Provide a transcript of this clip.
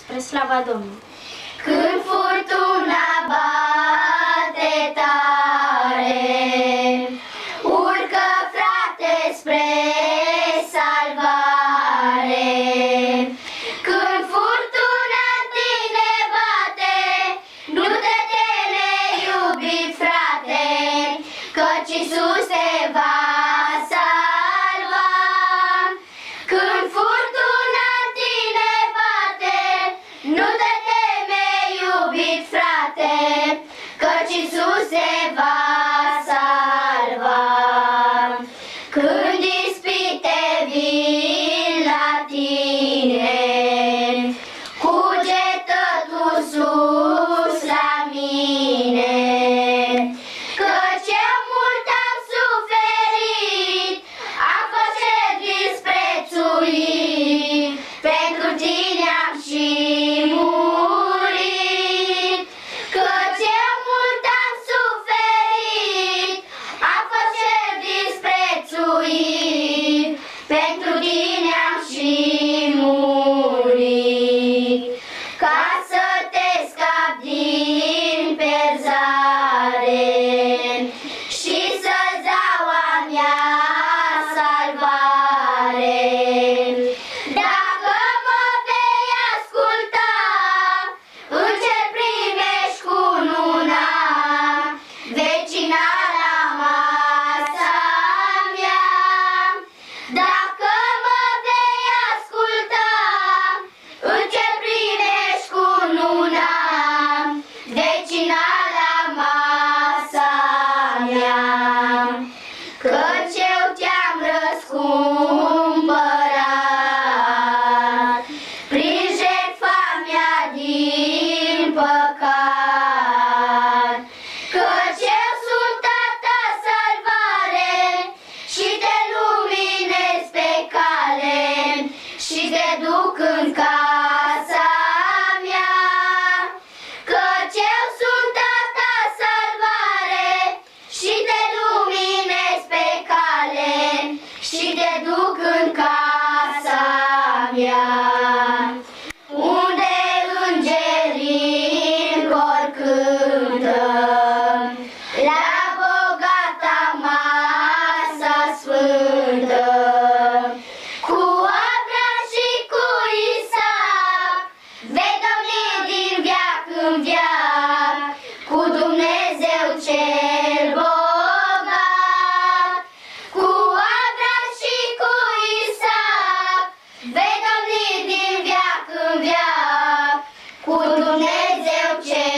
spre slava Domnului. Când furtuna bate tare, urcă, frate, spre salvare. Când furtuna în tine bate, nu te teme, iubit frate, căci Iisus te va salva. Când furtuna în tine bate, nu te teme, iubit frate, căci Iisus te va salva. Când ispite vin la tine, cugetă tu sus la mine, căci eu mult am suferit, am fost disprețuit, pentru tine am și murit. Căci eu mult am suferit, am fost disprețuit, pentru tine am și murit. Ca să te scapi din perzare și să-ți dau a mea salvare. Dacă mă vei asculta, în cer primești cununa, vecinala masa mea. Dacă mă vei asculta, în cer primești cununa, vecinala masa mea. Căci eu te-am răscumpărat prin jertfa mea din păcat. Căci eu sunt a ta salvare și te luminez pe cale și te duc în casa mea. Căci eu sunt a ta salvare și te luminez pe cale și te duc în casa mea. Unde îngerii în cor cântă, la bogata masa sfântă, cu Abraham și cu Isaac, vei domni din veac în veac, cu Dumnezeu cel bogat. Cu Abraham și cu Isaac, vei domni din veac în veac, cu Dumnezeu cel